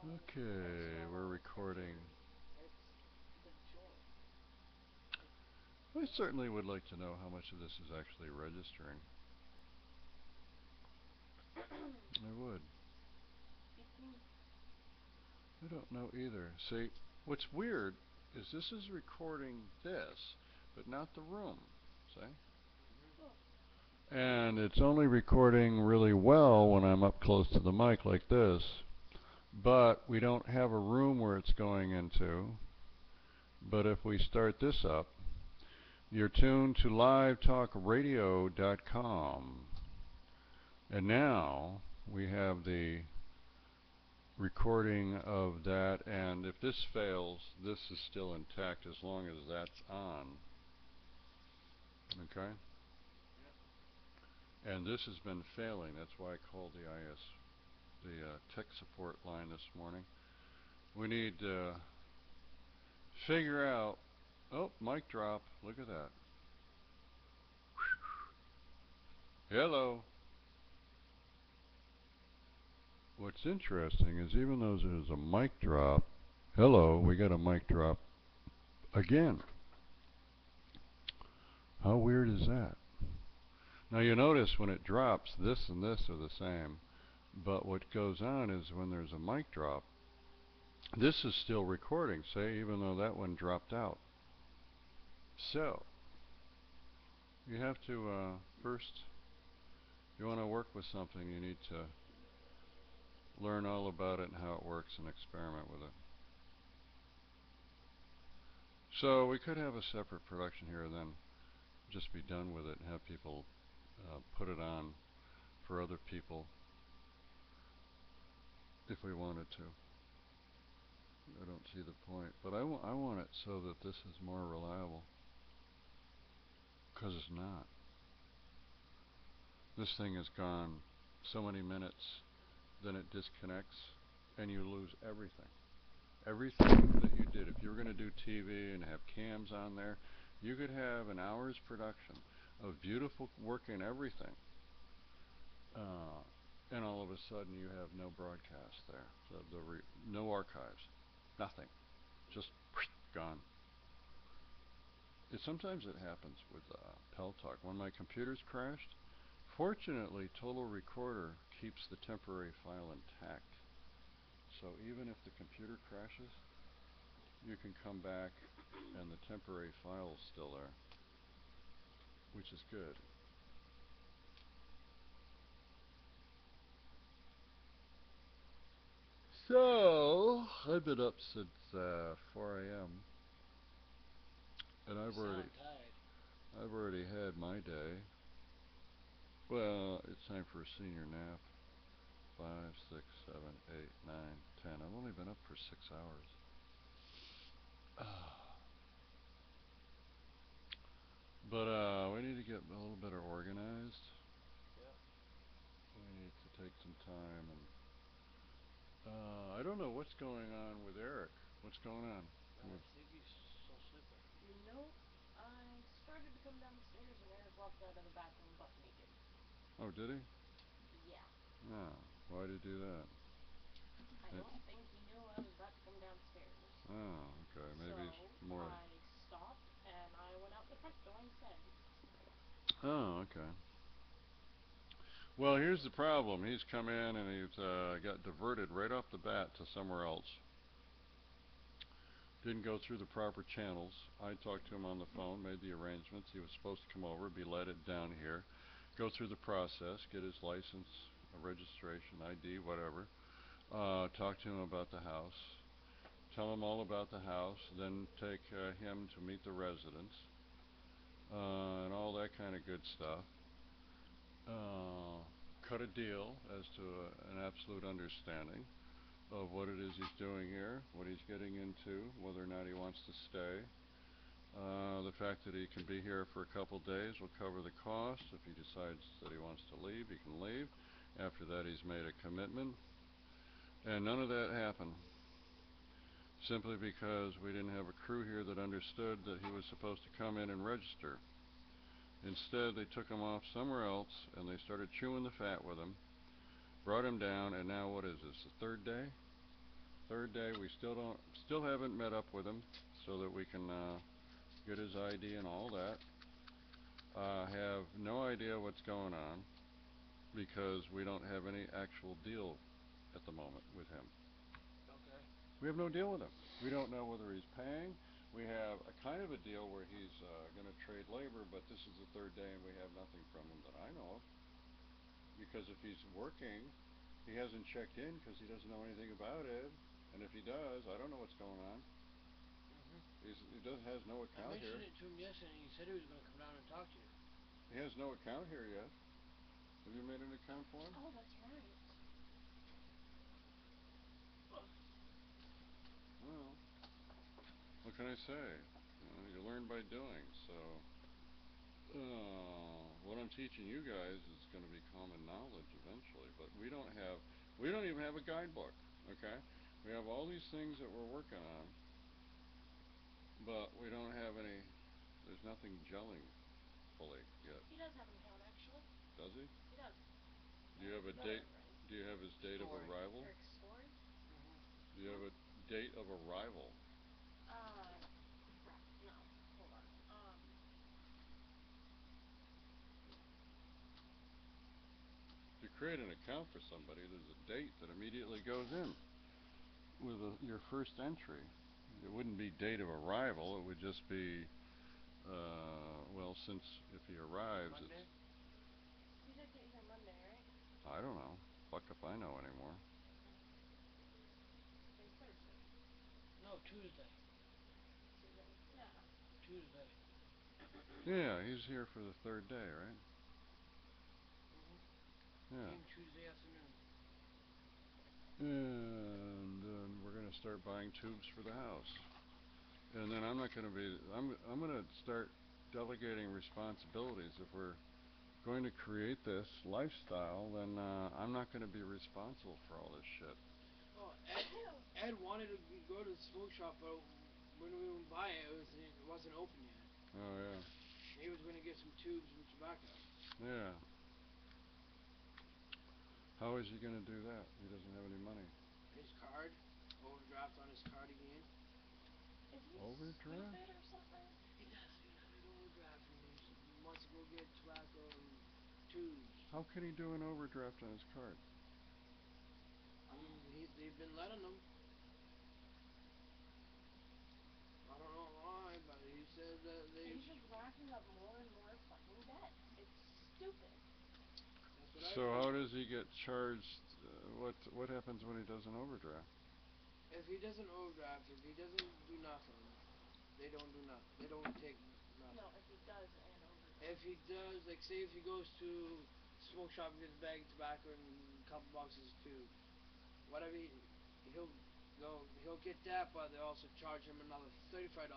Okay, we're recording. I certainly would like to know how much of this is actually registering. I would. I don't know either. See, what's weird is this is recording this, but not the room. See? And it's only recording really well when I'm up close to the mic like this. But we don't have a room where it's going into. But if we start this up, you're tuned to livetalkradio.com. And now we have the recording of that, and if this fails, this is still intact as long as that's on. Okay? And this has been failing. That's why I called the tech support line this morning. We need to figure out. Oh, mic drop. Look at that. Hello. What's interesting is even though there's a mic drop, hello, we got a mic drop again. How weird is that? Now you notice when it drops, this and this are the same. But what goes on is when there's a mic drop, this is still recording, say, even though that one dropped out. So, you have to, first, if you want to work with something, you need to learn all about it and how it works and experiment with it. So, we could have a separate production here and then just be done with it and have people put it on for other people if we wanted to. I don't see the point, but I want it so that this is more reliable, because it's not. This thing has gone so many minutes, then it disconnects, and you lose everything. Everything that you did. If you were going to do TV and have cams on there, you could have an hour's production of beautiful work and everything, and all of a sudden you have no broadcast there, no archives, nothing, just gone. Sometimes it happens with Pel Talk. When my computers crashed, fortunately Total Recorder keeps the temporary file intact. So even if the computer crashes, you can come back and the temporary file is still there, which is good. So I've been up since 4 a.m. and I've already had my day. Well, it's time for a senior nap. 5, 6, 7, 8, 9, 10. I've only been up for 6 hours. But we need to get a little better organized. We need to take some time and I don't know what's going on with Eric. What's going on? Oh, did he? Oh, why did he do that? Oh, okay. Maybe he's more. Oh, okay. Well, here's the problem. He's come in and he's got diverted right off the bat to somewhere else. Didn't go through the proper channels. I talked to him on the phone, made the arrangements. He was supposed to come over, be let down here, go through the process, get his license, registration, ID, whatever. Talk to him about the house. Tell him all about the house. Then take him to meet the residents and all that kind of good stuff. Cut a deal as to an absolute understanding of what it is he's doing here, what he's getting into, whether or not he wants to stay. The fact that he can be here for a couple days will cover the cost. If he decides that he wants to leave, he can leave. After that, he's made a commitment. And none of that happened, simply because we didn't have a crew here that understood that he was supposed to come in and register. Instead, they took him off somewhere else, and they started chewing the fat with him, brought him down, and now what is this, the third day? third day, we still haven't met up with him so that we can get his ID and all that. Have no idea what's going on because we don't have any actual deal at the moment with him. Okay. We have no deal with him. We don't know whether he's paying. We have a kind of a deal where he's going to trade labor, but this is the third day and we have nothing from him that I know of. Because if he's working, he hasn't checked in because he doesn't know anything about it. And if he does, I don't know what's going on. Mhm. Has no I account here. mentioned it to him yesterday, and he said he was going to come down and talk to you. He has no account here yet. Have you made an account for him? Oh, that's right. Well, what can I say? You learn by doing. So, what I'm teaching you guys is going to be common knowledge eventually. But we don't even have a guidebook. Okay, we have all these things that we're working on, but we don't have any. There's nothing gelling fully yet. He does have an account, actually. Does he? He does. Do you have a date? Do you have his date of arrival? Eric's story? Mhm. Do you have a date of arrival? Crap. No. Hold on. If you create an account for somebody, there's a date that immediately goes in with your first entry. It wouldn't be date of arrival. It would just be, well, since if he arrives, Monday? He did get here Monday, right? I don't know. Fuck if I know anymore. Today's Thursday. No, Tuesday. Tuesday? Yeah. Tuesday. Yeah, he's here for the third day, right? Mhm. Yeah. Came Tuesday afternoon. And we're gonna start buying tubes for the house. And then I'm not gonna be. I'm gonna start delegating responsibilities. If we're going to create this lifestyle, then I'm not going to be responsible for all this shit. Oh, Ed wanted to go to the smoke shop, but when we went by it wasn't open yet. Oh yeah. He was going to get some tubes and tobacco. Yeah. How is he going to do that? He doesn't have any money. His card, overdraft on his card again. Is he Overdraft? stupid or something? He does. He does overdraft, and he wants to go get tobacco and tubes. How can he do an overdraft on his card? They've been letting him. I don't know why, but he said that He's just racking up more and more fucking debt. It's stupid. That's what I So told how him. does he get charged? What happens when he does an overdraft? If he doesn't overdraft, if he doesn't do nothing, they don't do nothing. They don't take nothing. No, if he does an overdraft. If he does, like say if he goes to smoke shop and gets a bag of tobacco and a couple boxes of tubes, whatever he'll get that, but they also charge him another $35.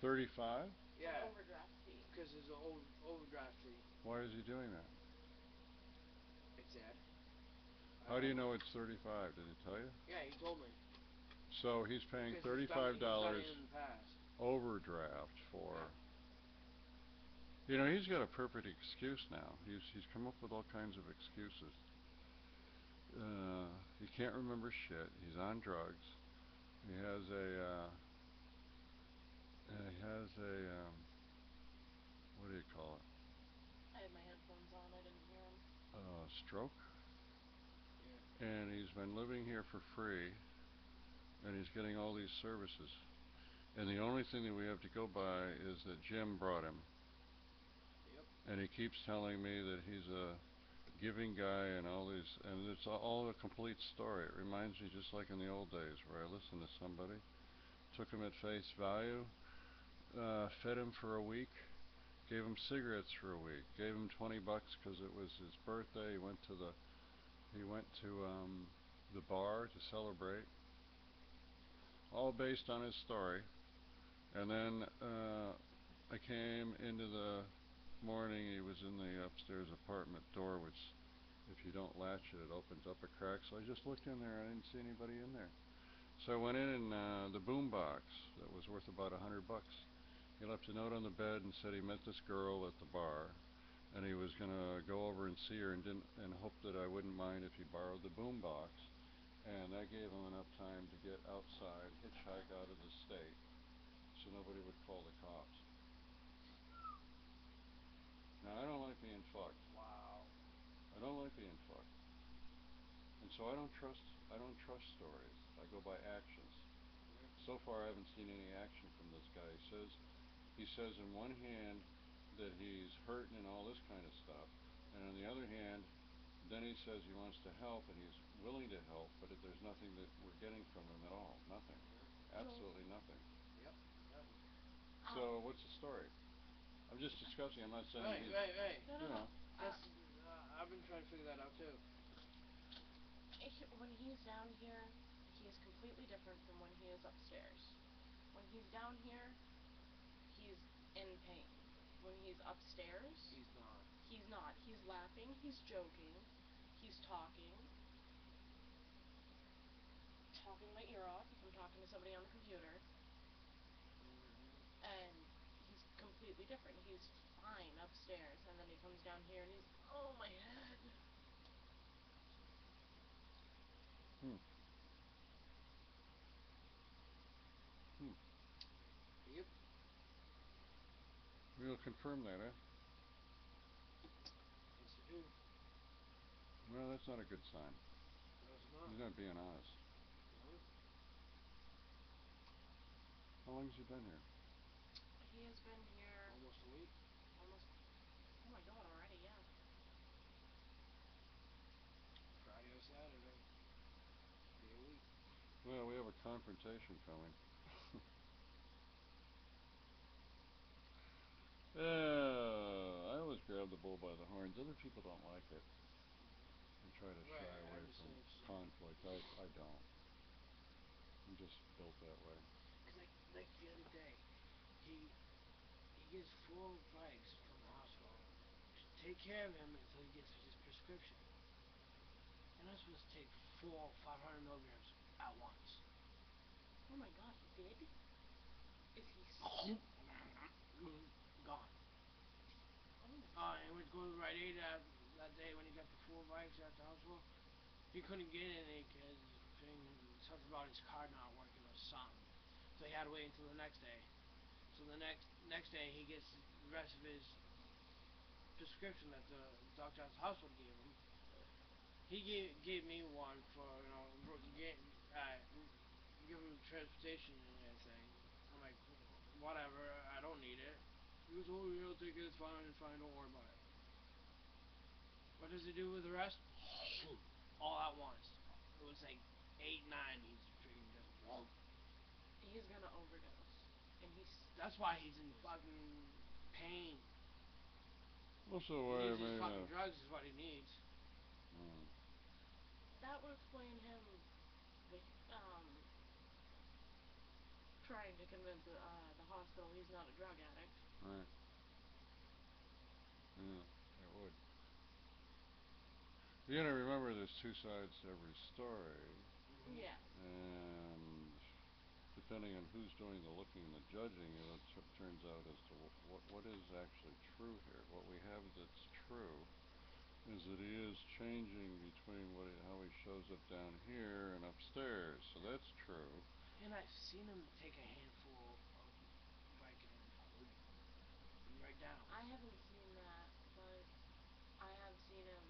35? Yeah. An overdraft fee. Because there's an overdraft fee. Why is he doing that? It's Ed. How do you know it's 35? Did he tell you? Yeah, he told me. So he's paying Because he's $35 done it in the past. overdraft for. He's got a perfect excuse now. He's come up with all kinds of excuses. He can't remember shit. He's on drugs. He has what do you call it? I had my headphones on. I didn't hear him. Stroke. Yeah. And he's been living here for free, and he's getting all these services. And the only thing that we have to go by is that Jim brought him. Yep. And he keeps telling me that he's a giving guy and all these, and it's all a complete story. It reminds me just like in the old days where I listened to somebody, took him at face value, fed him for a week, gave him cigarettes for a week, gave him $20 because it was his birthday. He went to the bar to celebrate, all based on his story. And then I came into the morning. He was in the upstairs apartment door, which if you don't latch it, it opens up a crack. So I just looked in there. I didn't see anybody in there. So I went in and the boom box that was worth about $100. He left a note on the bed and said he met this girl at the bar, and he was gonna go over and see her and hoped that I wouldn't mind if he borrowed the boom box. And that gave him enough time to get so nobody would call the cops. Now, I don't like being fucked. Wow. I don't like being fucked. And so I don't trust stories. I go by actions. So far, I haven't seen any action from this guy. He says in one hand that he's hurting and all this kind of stuff, and on the other hand, then he says he wants to help and he's willing to help, but there's nothing that we're getting from him at all. Nothing. Absolutely nothing. Yep. Nothing. So what's the story? I'm just discussing. I'm not saying Right. he's, Right. Right. No, no, you no. know. That's. I've been trying to figure that out too. When he's down here, he is completely different from when he is upstairs. When he's down here, he's in pain. When he's upstairs, He's not. he's not. He's laughing, he's joking, he's talking my ear off if I'm talking to somebody on the computer. And he's completely different. He's fine upstairs, and then he comes down here and he's, oh, my head. Hmm. Hmm. Yep. We'll confirm that, eh? Yes, you do. Well, that's not a good sign. No, it's not. He's not being honest. No. How long has he been here? He has been here Almost a week. almost, oh my god, already, yeah. Friday or Saturday. Be a week. Well, we have a confrontation coming. I always grab the bull by the horns. Other people don't like it. They try to Right. shy I away from understand what you're saying. conflict. I don't. I'm just built that way. Cause like the other day, he he gets 4 bikes from the hospital to take care of him until he gets his prescription. And I'm supposed to take 500 milligrams at once. Oh my god, he did? Is he Gone. Oh my And went to go to the Rite Aid that day when he got the 4 bikes at the hospital. He couldn't get any because something about his card not working or something. So he had to wait until the next day. So the next day he gets the rest of his prescription that the doctor at the hospital gave him. He gave me one for give him transportation and everything. I'm like, whatever, I don't need it. He goes, oh, you don't take it, it's fine, don't worry about it. What does he do with the rest? All at once. It was like 8, 9. He's freaking just. He's gonna overdose. And That's why he's in fucking pain. Also, He why needs his maybe fucking not? drugs is what he needs. Mm. That would explain him, the, trying to convince the hospital he's not a drug addict. Right. Yeah, it would. You gotta remember there's two sides to every story, Yeah. and depending on who's doing the looking and the judging, turns out as to what is actually true here. What we have that's true is that he is changing between how he shows up down here and upstairs. So that's true. And I've seen him take a handful of Vicodin right down. I haven't seen that, but I have seen him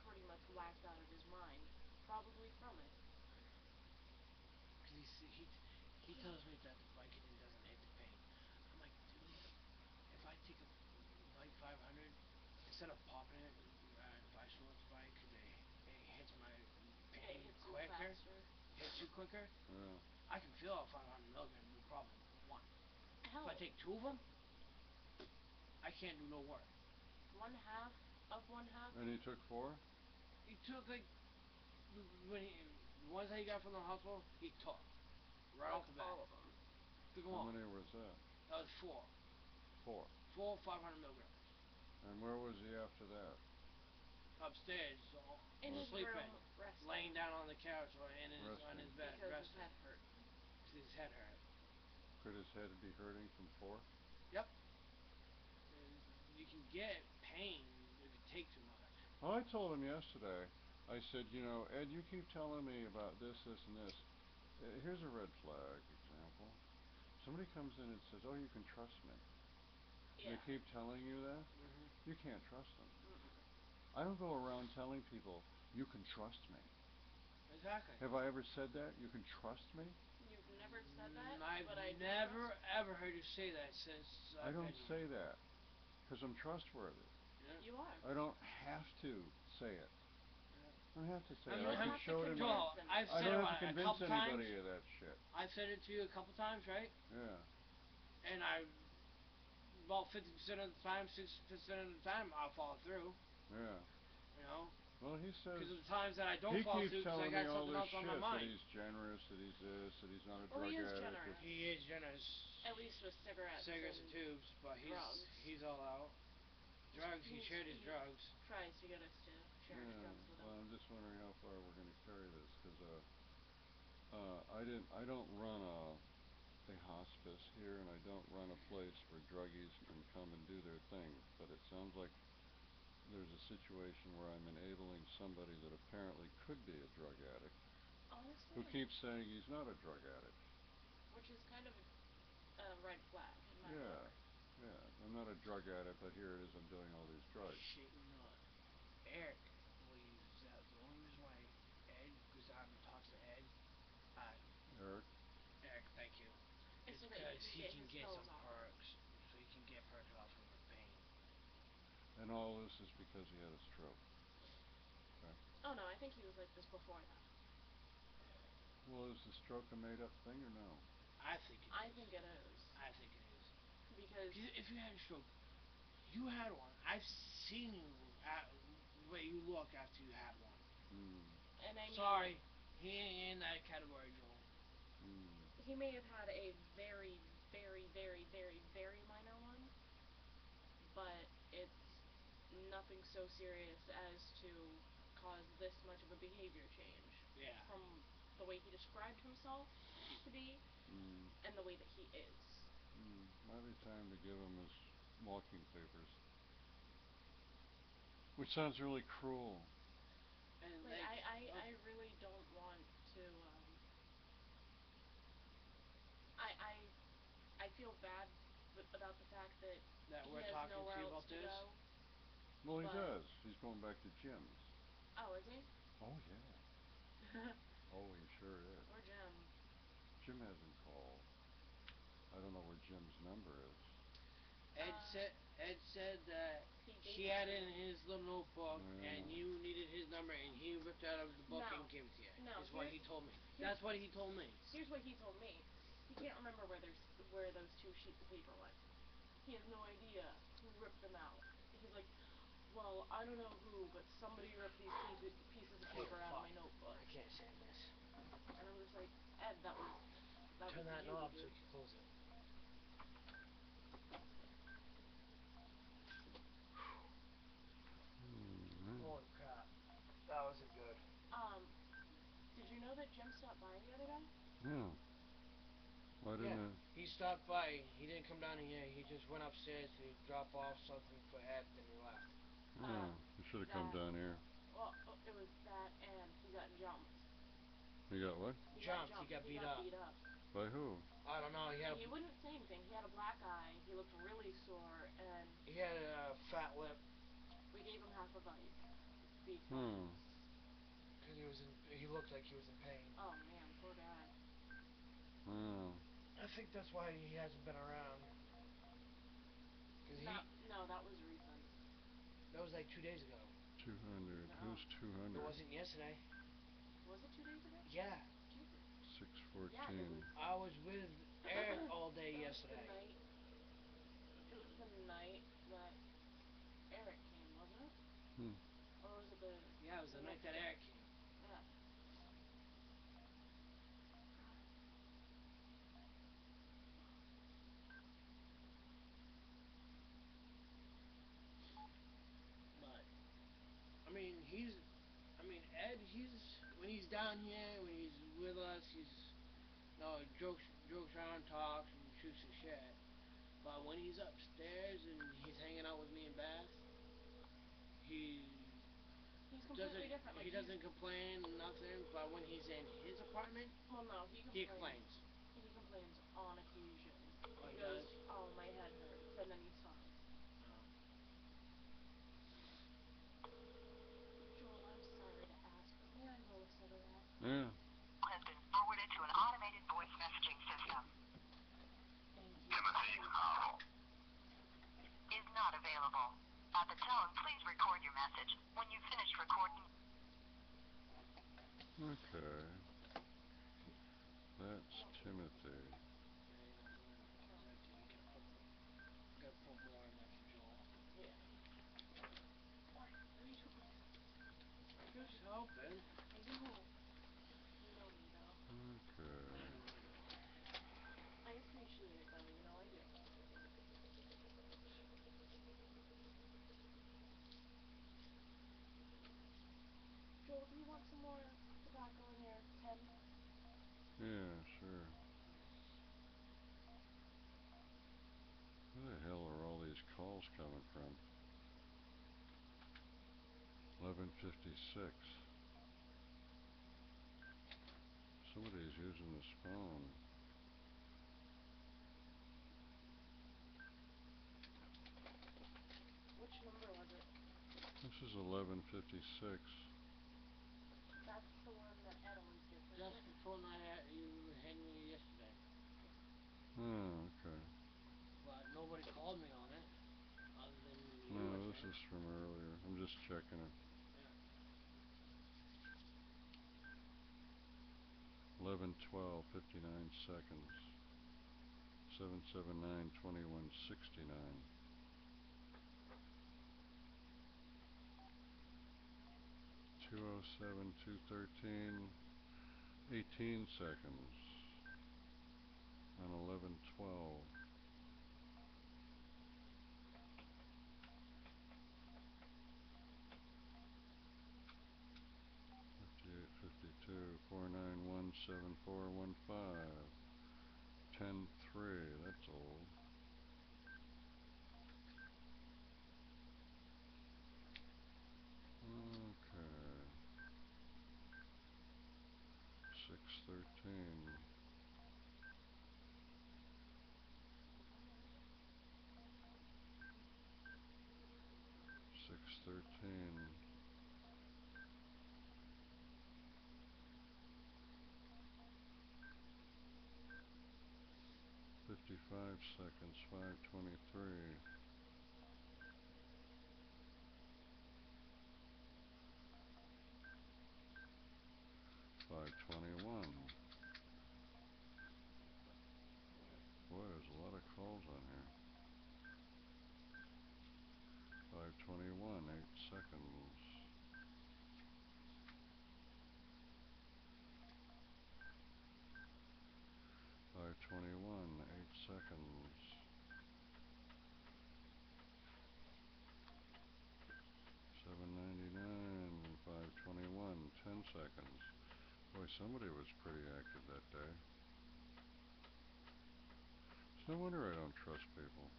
pretty much whacked out of his mind. Probably from it. Because he tells me that the Vicodin doesn't hit the pain. I'm like, dude, if I take a Vic 500, instead of popping it, if I snort the Vic, because it hits my It pain hits you quicker, faster. hits you quicker, Yeah. I can feel a 500 milligram, no problem. One. If Hell, I take 2 of them, I can't do no work. one half of one half. And he took 4? He took like when he the ones that he got from the hospital, he took right Like off the bat. all of them. Took them How all. many was that? That was 4. 4. 4 500 milligrams. And where was he after that? Upstairs, In his sleeping, room, resting. laying down on the couch or on his Resting. bed, Because his resting. head hurt. Because his head hurt. Could his head be hurting from 4? Yep. You can get pain if you take too much. Well, I told him yesterday, I said, Ed, you keep telling me about this, and this. Here's a red flag example. somebody comes in and says, "Oh, you can trust me," and Yeah. they keep telling you that, Mhm. you can't trust them. Mm-mm. I don't go around telling people, "You can trust me." Exactly. Have I ever said that? You can trust me? You've never said that, I've but I do never trust. ever heard you say that since I I've don't been here. say that because I'm trustworthy. Yeah. You are. I don't have to say it. I don't have to say I it. You mean, I don't can have to show it in my. convince Joel, I've I anybody. said don't it have to what, a convince couple times. anybody of that shit. I've said it to you a couple times, right? Yeah, And I, about 50% of the time, 60% of the time, I'll follow through. yeah. You know, Well, he says because of the times that I don't he follow keeps through because I telling me got all something this else on my shit that mind. he's generous, that he's this, that he's not a Well, drug he is addict. generous. He is generous. At least with cigarettes Cigarettes and and tubes, but drugs. he's all out. Drugs, he shared his He drugs. tries to get us to share his Yeah. drugs with him. Well, I'm just wondering how far we're going to carry this because I don't run a hospice here, and I don't run a place where druggies can come and do their thing. But it sounds like there's a situation where I'm enabling somebody that apparently could be a drug addict, who Honestly, keeps saying he's not a drug addict. which is kind of a red flag in my Yeah, book. yeah. I'm not a drug addict, but here it is. I'm doing all these drugs. Shit, you know, Eric believes that the only reason why Ed goes out and talks to Ed, uh, Eric. Eric, thank you, It's is so that because he he can get can his get pills some off him. perks, so he can get perks off from his pain. And all this is because he had a stroke. Okay. Oh no, I think he was like this before that. Well, is the stroke a made-up thing or no? I think it I is. think it is. I think it is. Because If you had a stroke, you had one. I've seen you the way you look after you had one. Hmm. and I mean Sorry, he ain't in that category, Joel. Hmm. he may have had a very, very, very, very, very minor one, but it's nothing so serious as to cause this much of a behavior change Yeah. from the way he described himself to be Hmm. and the way that he is. Hmm. Might be time to give him his walking papers. Which sounds really cruel. And Like I really don't want to I feel bad about the fact that that he we're has talking nowhere to you else about to this. go. Well, he But does. He's going back to Jim's. oh, is he? Oh, yeah. Oh, he sure is. Or Jim. Jim hasn't called. I don't know where Jim's number is. Ed said that He gave she it had to it you. in his little notebook, and Yeah. you needed his number, and he ripped out of the book No. and gave it to you. No, Is what he told me. here's That's what he told me. here's what he told me. He can't remember where those two sheets of paper went. He has no idea who ripped them out. He's like, well, I don't know who, but somebody ripped these pieces of Oh paper out of fuck! my notebook. I can't stand this. And I'm just like, Ed, that Turn was that you, knob so dude. you can close it. Hmm. Holy crap! That wasn't good. Um, did you know that Jim stopped by the other day? Yeah. Why Yeah, didn't he stopped by. He didn't come down here. He just went upstairs to drop off something for Ed, and he left. Oh, he should have come That down here. well, it was that, and he got jumped. He got what? He got Jumped. He jumped. got He beat got up. beat up. By who? I don't know. He wouldn't say anything. He had a black eye. He looked really sore, and he had a fat lip we gave him half a bite because Hmm. because he looked like he was in pain. oh man, poor guy. Oh. I think that's why he hasn't been around. Cause No, no, that was recent. that was like 2 days ago. 200. No, Who's 200? It wasn't yesterday. was it 2 days ago? Yeah. Jesus. 614. Yeah, it was. I was with Eric all day It was the yesterday. night. It was the night that Eric came, wasn't it? Hmm. Or was it the? Yeah, it was the night next that day? Eric came. Yeah. But I mean Ed. When he's down here, when he's with us, he's no jokes around, talks, and shoots the shit. But when he's upstairs and he's hanging out with me and Beth, he He's doesn't completely different. Like he doesn't complain nothing. But when he's in his apartment, well, no, he complains. He complains on occasion. Oh, He he goes, does? "Oh, my head hurts," and then he stops. Oh. Joel, I'm sorry to ask, but may I roll a cigarette? Yeah. Has been forwarded to an automated voice messaging system. Thank you. Timothy Howell is not available. At the tone, please record your message. When you finish recording, Okay. That's Timothy. Yeah, you're not doing No. that too. You gotta put more in there for Joel. Yeah. Why are you so quick? He was just helping. I know. You know me, though. I Okay. know you do. I appreciate it, though. You know I do. Joel, do you want some more tobacco in your pen? Yeah, sure. Where the hell are all these calls coming from? 11:56. Somebody's using this phone. Which number was it? This is 11:56. That's the one that Ed always gives, isn't That's it? the phone you handed me yesterday. Oh, okay. But nobody called me on it. Other than you, I No, this think. is from earlier. I'm just checking it. Yeah. 11:12:59. 779:2169. 2:07:213. 18 seconds. On 11:12. 58:52. 4917415. 10:03. That's old. Okay. 6:13. 6:13. 55 seconds. 5:23. 5:21. Boy, there's a lot of calls on here. 5:21. 8 seconds. 5:21. 8 seconds. 799. 5:21. 10 seconds. Boy, somebody was pretty active that day. It's no wonder I don't trust people.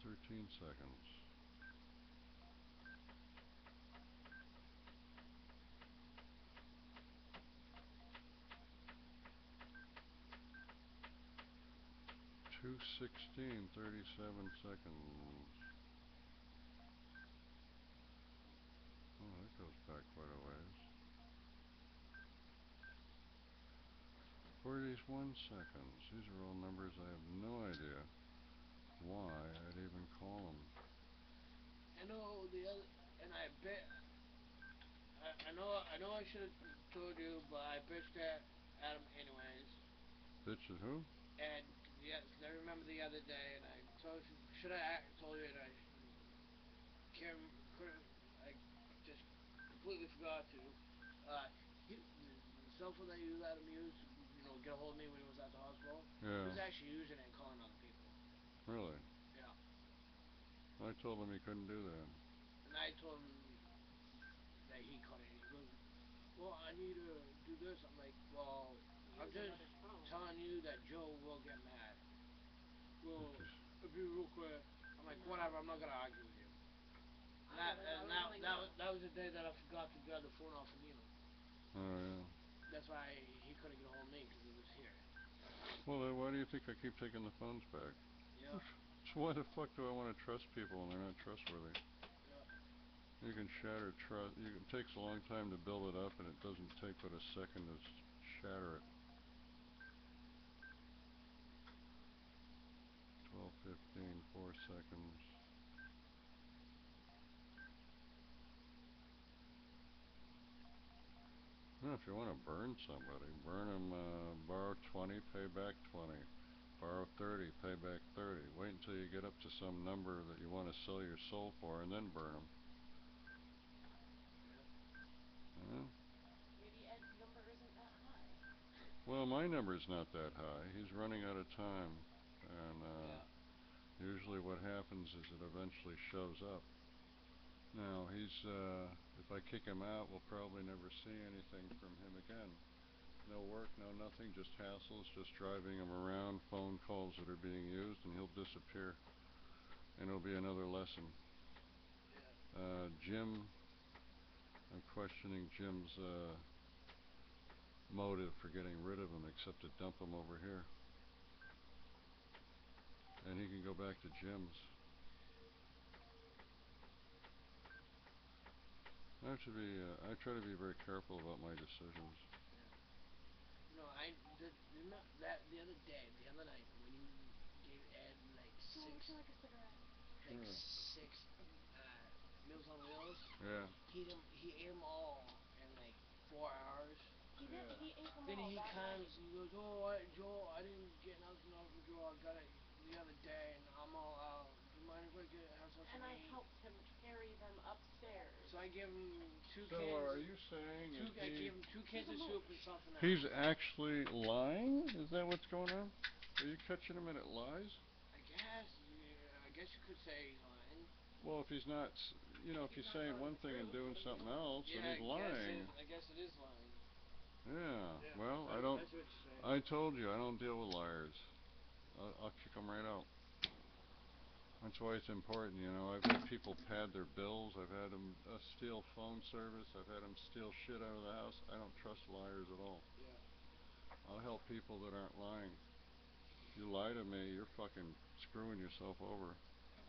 13 seconds. 2:16. 37 seconds. Oh, that goes back quite a ways. 41 seconds. These are all numbers I have no idea why I'd even call them. I know the other, and I bet. I know I should have told you, but I bitched at him anyways. Bitch at who? And yeah, because I remember the other day, and I told you, should I told you, and I can't couldn't I just completely forgot to. The cell phone that you let him use, get a hold of me when he was at the hospital. He Yeah. was actually using it and calling other people. Really? Yeah. I told him he couldn't do that. And I told him that he couldn't. He goes, well, I need to do this. I'm like, well, I'm Use just another phone. telling you that Joe will get mad. Well, Because if you real quick, I'm like, No. whatever. I'm not gonna argue with you. And I would've, I would've been like, no. that was the day that I forgot to grab the phone off of Nino. oh yeah. That's why he couldn't get a hold of me because he was here. Well, then why do you think I keep taking the phones back? Yeah. So why the fuck do I want to trust people when they're not trustworthy? Yeah. You can shatter trust. It takes a long time to build it up, and it doesn't take but a second to shatter it. 12:15, 4 seconds. Well, if you want to burn somebody, burn them. Borrow 20, pay back 20. Borrow 30, pay back 30. Wait until you get up to some number that you want to sell your soul for, and then burn them. Yeah. Huh? Maybe Ed's number isn't that high. Well, my number's not that high. He's running out of time, and Yeah. usually what happens is it eventually shows up. Now if I kick him out, we'll probably never see anything from him again. No work, no nothing, just hassles, just driving him around, phone calls that are being used, and he'll disappear. And it'll be another lesson. Yeah. Jim, I'm questioning Jim's motive for getting rid of him, except to dump him over here. And he can go back to Jim's. I try to be very careful about my decisions. Yeah. You know, I did that the other day, the other night when you gave Ed like Joel, would you like a cigarette? like Sure. six Meals on Wheels. Yeah. He ate them all in like 4 hours. He did. Yeah. He ate them Then all he that night. comes, he goes, Joel, I didn't get nothing off from Joel. I got it the other day, and I'm all out. Do you mind if I have something And to I eat? helped him carry them upstairs. So I gave him two So cans. are you saying I gave him two He's cans a of mooch. soup and something else. he's actually lying? Is that what's going on? Are you catching him at lies? I guess. I guess you could say he's lying. Well, if he's not, If if he's he's not saying telling one the thing and truth, doing what is he something lying? else, then Yeah, he's lying. I guess it is lying. Yeah. Yeah. Well, I don't. I see what you're saying. I told you I don't deal with liars. I'll kick them right out. That's why it's important, I've had people pad their bills. I've had them steal phone service. I've had them steal shit out of the house. I don't trust liars at all. Yeah. I'll help people that aren't lying. You lie to me, you're fucking screwing yourself over,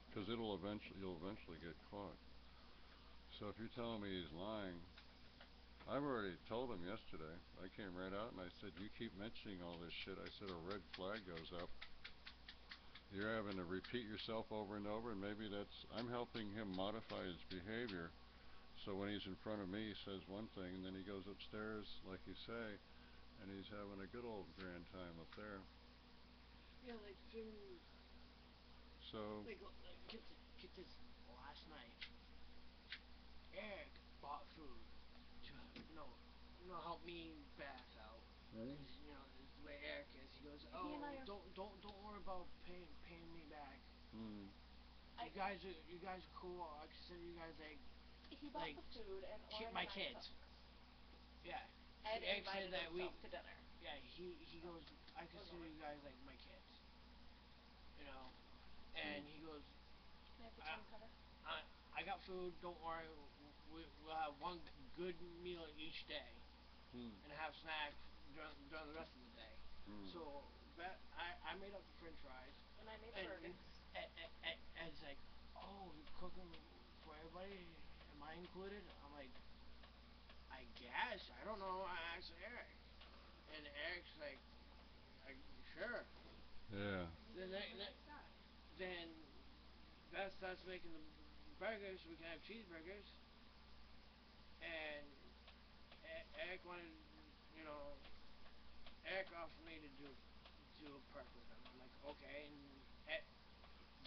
because you'll eventually get caught. So if you're telling me he's lying, I've already told him yesterday. I came right out and I said, you keep mentioning all this shit. I said a red flag goes up. You're having to repeat yourself over and over, and maybe I'm helping him modify his behavior. So when he's in front of me, he says one thing, and then he goes upstairs, like you say, and he's having a good old grand time up there. Yeah, like So, get this. Last night, Eric bought food to help me bath out. hmm? Cause it's the way Eric is. He goes, He and I oh, are. don't worry about paying me back. Hmm. You guys are cool. I consider you guys He bought like the food, and Oren my and I kids. cooked. Yeah. Ed Eric said invited that himself to dinner. he goes, I Where's consider Oren? you guys like my kids. You know. Hmm. And he goes, Can I have the I chin cover? I got food. Don't worry. We'll have one good meal each day, Hmm. and have snacks during the rest of the day. Hmm. So that I made up the French fries, And I made the and burgers. Ed's like, oh, you're cooking for everybody. Am I included? I'm like, I guess. I don't know. I asked Eric, and Eric's like, I, sure. Yeah. And he's Then a really nice guy. then that's making the burgers. So we can have cheeseburgers, and Eric wanted, you know, Eric offered me to do a perk with him. I'm like, okay, and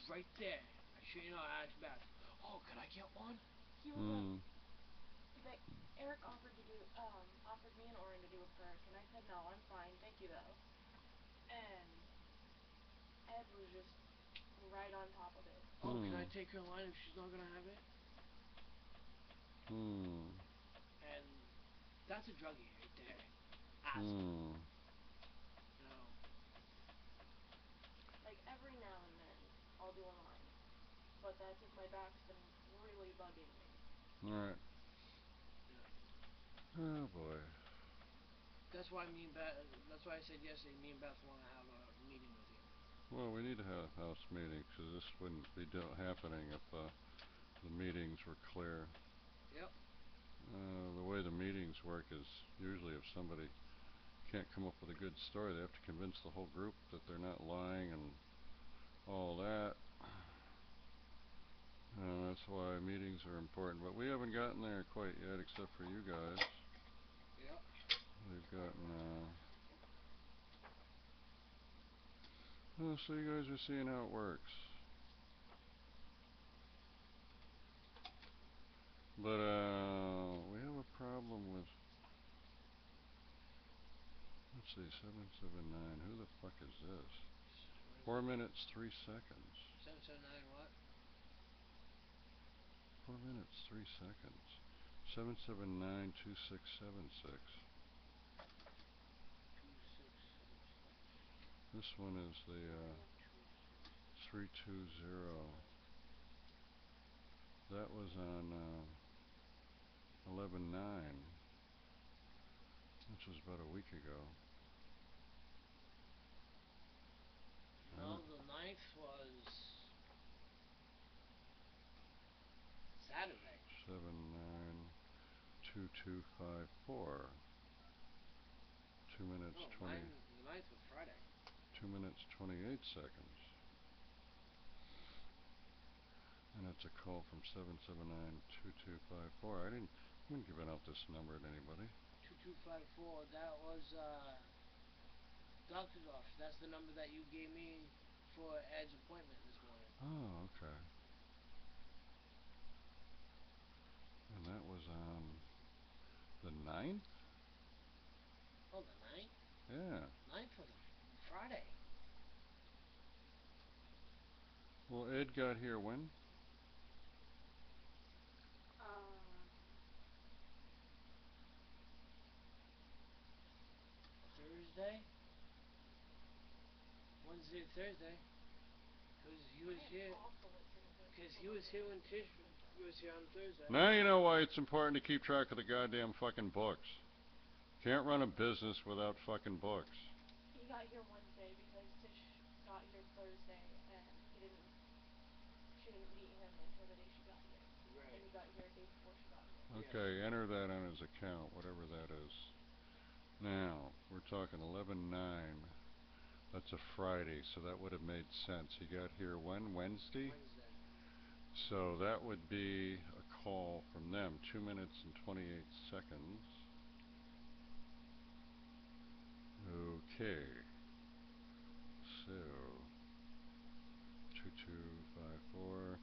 right there, I should I asked back. Oh, could I get one? He was like, Hmm. Eric offered me and Oren to do a perk, and I said no, I'm fine, thank you though. And Ed was just right on top of it. Oh, can Hmm. I take her line if she's not gonna have it? Hmm. And that's a druggie right there. Asshole. Hmm. You know. Like every now and then, I'll do a line, but that's if my back's been really bugging me. All right. Yeah. Oh boy. That's why me and Beth. That's why I said yesterday. Me and Beth want to have a meeting with you. Well, we need to have house meetings because this wouldn't be happening if the meetings were clear. Yep. The way the meetings work is usually if somebody can't come up with a good story, they have to convince the whole group that they're not lying and all that. That's why meetings are important, but we haven't gotten there quite yet, except for you guys. Yep. We've gotten, oh, so you guys are seeing how it works. But, we have a problem with, let's see, 779, who the fuck is this? 4 minutes, 3 seconds. 779 what? 4 minutes, 3 seconds. 7792676. 2676. This one is the 320. That was on 11/9, which was about a week ago. No, the 9th was Saturday. 792254. 2 minutes No, 20. the 9th was Friday. 2 minutes 28 seconds. And it's a call from 7792254. I haven't given out this number to anybody. 2254. That was doctor's office. That's the number that you gave me for Ed's appointment this morning. Oh, okay. And that was on the 9th? Oh, the 9th? Yeah. 9th was a Friday. Well, Ed got here when? Thursday? Wednesday, Thursday. Because he was here. Because he was here when Tish was here on Thursday. Now you know why it's important to keep track of the goddamn fucking books. Can't run a business without fucking books. He got here Wednesday because Tish got here Thursday and she didn't meet him until the day she got here. Right. And he got here a day before she got here. Okay, enter that on his account, whatever that is. Now, we're talking 11/9. That's a Friday, so that would have made sense. He got here when? Wednesday? Wednesday. So that would be a call from them, 2 minutes and 28 seconds. Okay. So, 2254.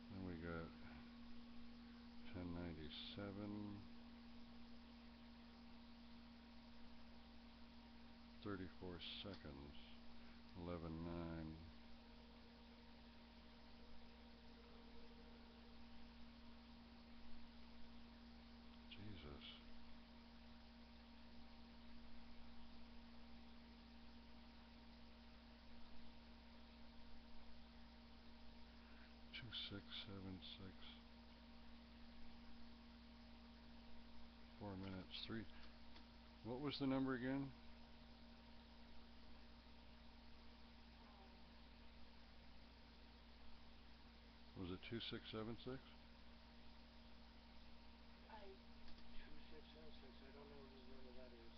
Then we got 1097. 34 seconds. 11/9. Jesus. Two, 6, 7, 6. 4 minutes. 3. What was the number again? Was it 2676? I 2676. I don't know whose number that is.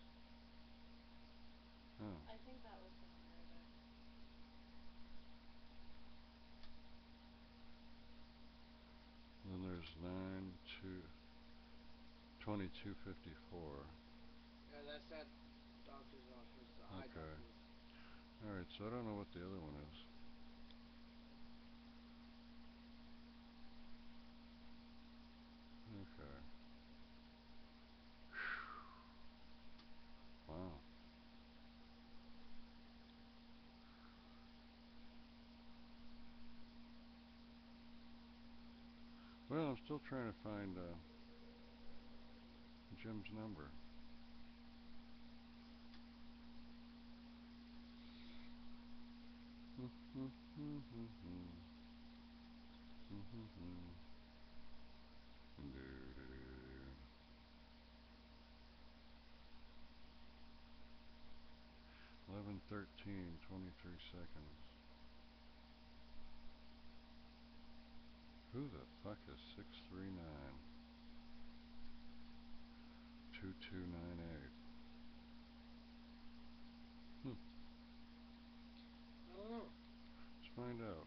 Oh. I think that was the number of it. Then there's 2254. Yeah, that's that doctor's office, the eye Okay. doctor's. Alright, so I don't know what the other one is. Okay. Wow. Well, I'm still trying to find Jim's number. 1:13:23. Who the fuck is 639-2298? I don't know. Let's find out.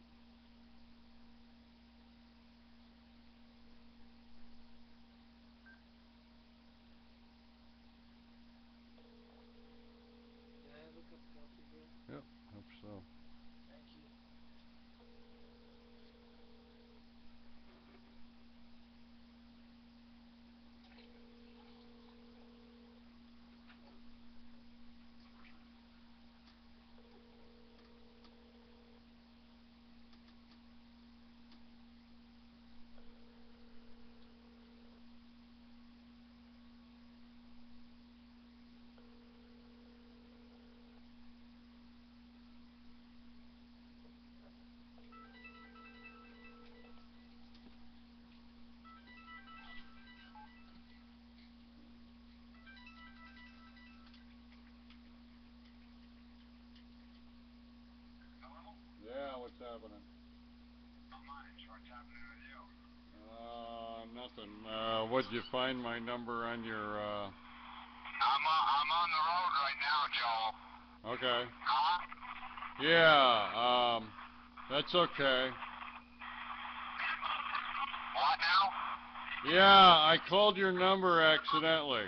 Can I look up Kelsey for you? Yep, hope so. Thank you. Yeah, what's happening? Not much. What's happening with you? Nothing. What'd you find my number on your, I'm on the road right now, Joel. Okay. Huh? Yeah, that's okay. What now? Yeah, I called your number accidentally.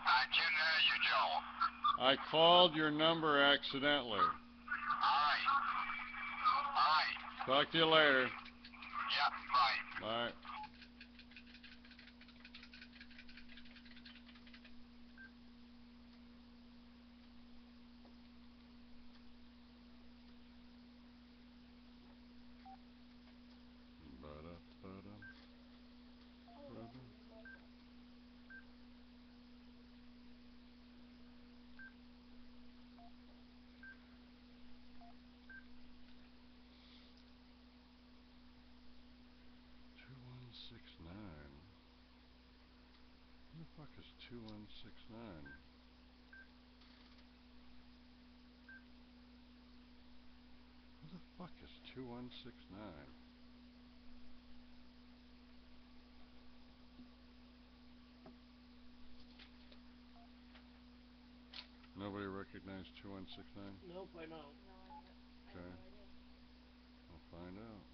I couldn't hear you, Joel. I called your number accidentally. Alright. Alright. Talk to you later. Yep, bye. Bye. Ba-da-ba-dum. Oh yeah, Ba-dum. you like it. 2169. Who the fuck is 2169? Who the fuck is 2169? Nobody recognized 2169? Nope, I don't. No, I have Okay, no idea. I'll find out.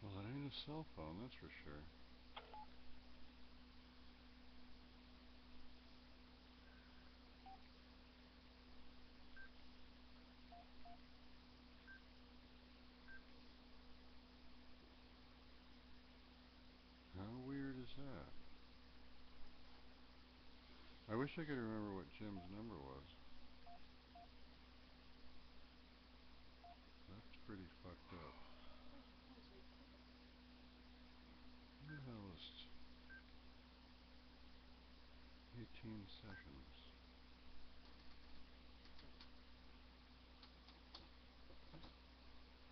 Well, it ain't a cell phone, that's for sure. How weird is that? I wish I could remember what Jim's number was. That's pretty fucked up. Oh, sweet. Okay. Who the hell is 18 seconds?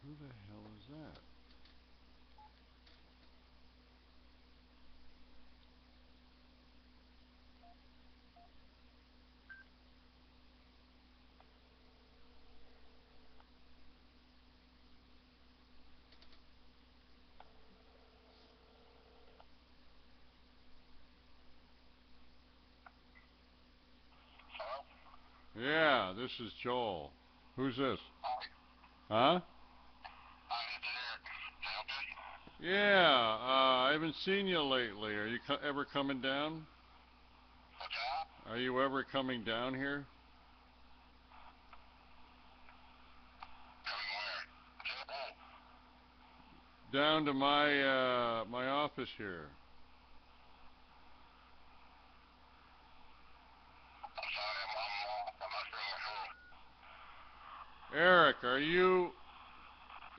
Who the hell is that? Hello? Yeah, this is Joel. Who's this? Hi. Huh? Yeah, I haven't seen you lately. Are you ever coming down? What's that? Are you ever coming down here? Coming where? To the Down to my office here. I'm sorry, I'm not sure what for. Eric,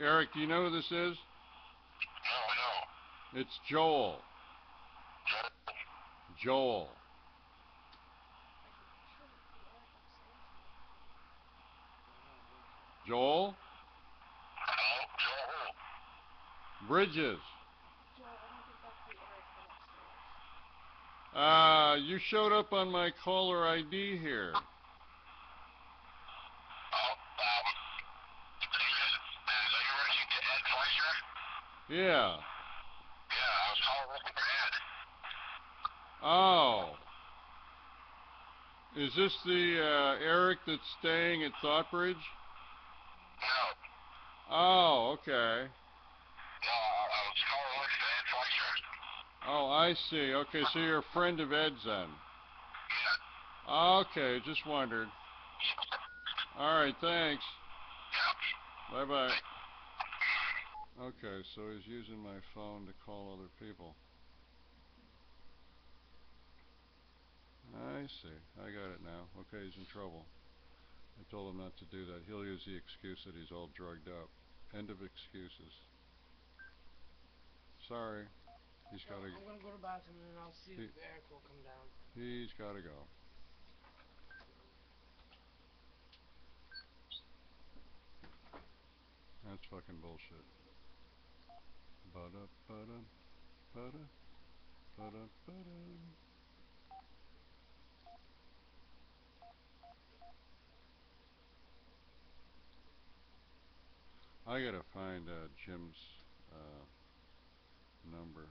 Eric, do you know who this is? No, no. It's Joel. Joe? Joel. I could picture the Eric upstairs though. I don't think so. Joel? Hello? Joe who? Bridges. Joel, I don't think that's the Eric from upstairs. You showed up on my caller ID here. Oh, are you ready to Ed Fleischer? Yeah. Yeah, I was calling looking for Ed. Oh. Is this the Eric that's staying at Thoughtbridge? No. Oh, okay. No, I was calling looking for Ed Fleischer. Oh, I see. Okay, so you're a friend of Ed's then. Yeah. Okay, just wondered. All right, thanks. Yeah. Bye-bye. Okay, so he's using my phone to call other people. I see. I got it now. Okay, he's in trouble. I told him not to do that. He'll use the excuse that he's all drugged up. End of excuses. Sorry. He's Well, gotta, I'm gonna go to the bathroom and then I'll see he, if Eric will come down. he's gotta go. That's fucking bullshit. Ba-da, ba-da, ba-da, ba-da, ba-da. I gotta find Jim's number.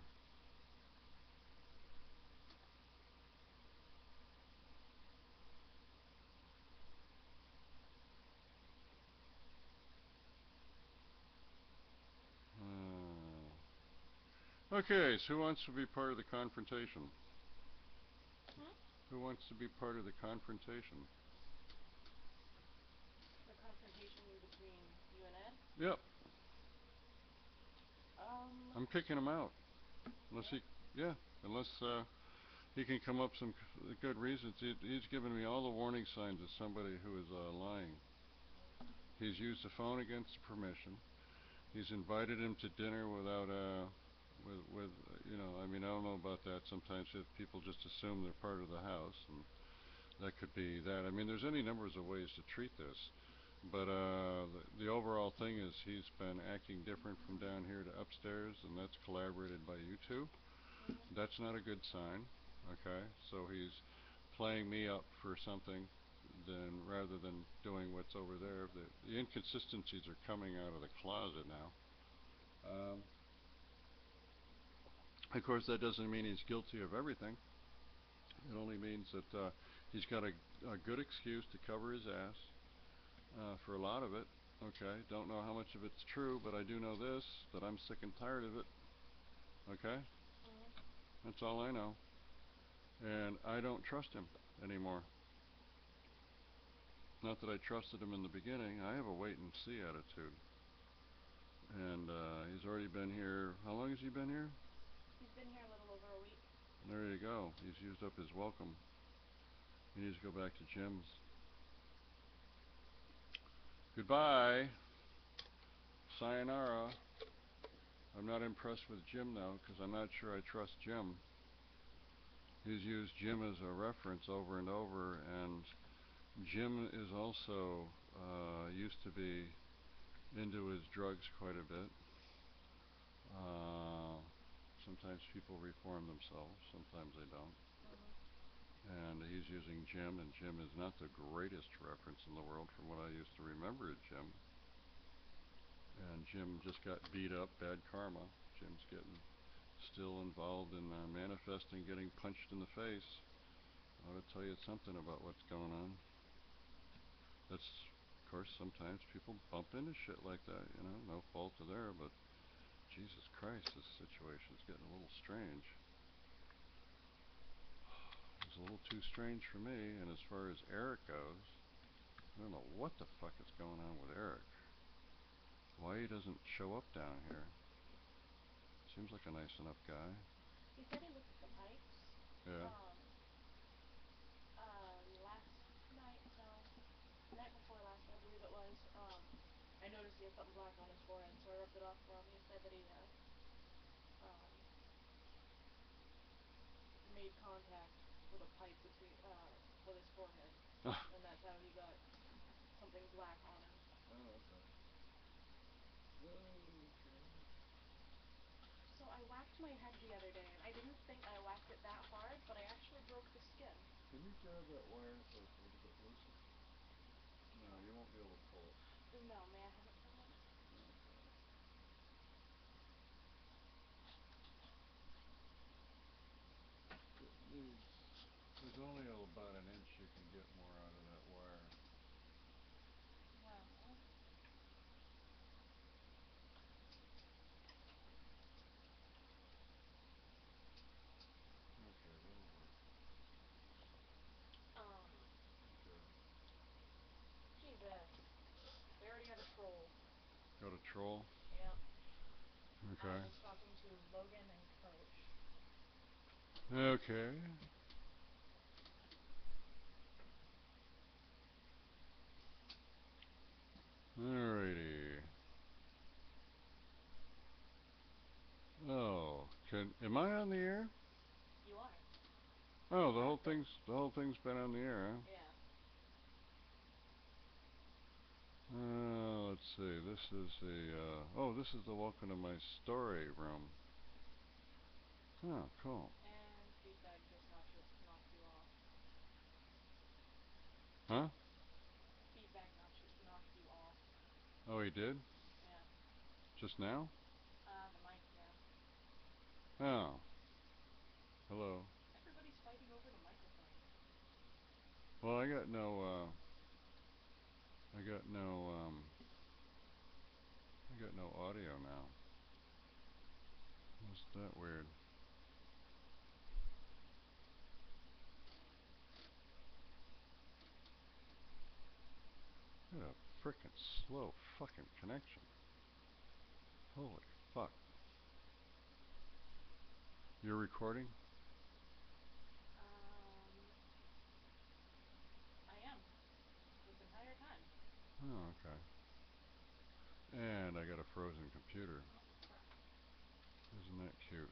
Okay, so who wants to be part of the confrontation? Hmm? Who wants to be part of the confrontation? The confrontation between you and Ed? Yep, I'm kicking him out. Unless Yeah. he, yeah, unless he can come up some good reasons. He's given me all the warning signs of somebody who is lying. He's used the phone against permission. He's invited him to dinner without with you know, I mean, I don't know about that. Sometimes if people just assume they're part of the house, and that could be that. I mean, there's any numbers of ways to treat this. But the overall thing is he's been acting different from down here to upstairs, and that's collaborated by you two. Mhm. That's not a good sign. Okay, so he's playing me up for something, then rather than doing what's over there. The inconsistencies are coming out of the closet now. Of course, that doesn't mean he's guilty of everything. It only means that he's got a good excuse to cover his ass for a lot of it. Okay, don't know how much of it's true, but I do know this, that I'm sick and tired of it. Okay, Mhm. that's all I know. And I don't trust him anymore. Not that I trusted him in the beginning. I have a wait and see attitude. And he's already been here. How long has he been here? He's been here a little over a week. There you go. He's used up his welcome. He needs to go back to Jim's. Goodbye. Sayonara. I'm not impressed with Jim though, because I'm not sure I trust Jim. He's used Jim as a reference over and over, and Jim is also used to be into his drugs quite a bit. Sometimes people reform themselves, sometimes they don't. Mhm. And he's using Jim, and Jim is not the greatest reference in the world from what I used to remember of Jim. And Jim just got beat up, bad karma. Jim's getting still involved in manifesting getting punched in the face. I ought to tell you something about what's going on. That's, of course, sometimes people bump into shit like that, you know, no fault of theirs, but Jesus Christ, this situation's getting a little strange. It's a little too strange for me, and as far as Eric goes, I don't know what the fuck is going on with Eric. Why he doesn't show up down here. Seems like a nice enough guy. He said he looked at the pipes. Yeah. Last night, no, night before last, I believe it was. I noticed he had something black on his forehead, so I rubbed it off for him. He said that he um made contact with a pipe between with his forehead, and that's how he got something black on him. Oh, okay. Okay. So I whacked my head the other day, and I didn't think I whacked it that hard, but I actually broke the skin. Can you grab that wire so it's a little bit looser? No, you won't be able to pull it. No, may I have it for a moment? Okay. It needs... There's only about an inch you can get more out of that wire. Well, Okay, that'll work. Okay. Jesus. We already had a troll. Got a troll? Yep. I Okay. was talking to Logan and Coach. Okay. Alrighty. Oh, am I on the air? You are. Oh, You have been. the whole thing's been on the air, huh? Yeah. Let's see. This is the oh, this is the welcome to my story room. Oh, cool. And feedback just knocked you off. Huh? Feedback knocked you off. Oh, he did? Yeah. Just now? The mic, yeah. Oh. Hello. Everybody's fighting over the microphone. Well, I got no I got no audio now. What's that weird? What a frickin' slow fucking connection. Holy fuck. You're recording? I am. This entire time. Oh, okay. And I got a frozen computer. Oh, crap. Isn't that cute?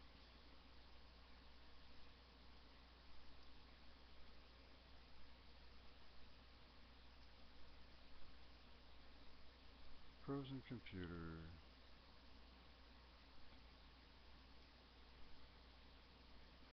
Frozen computer.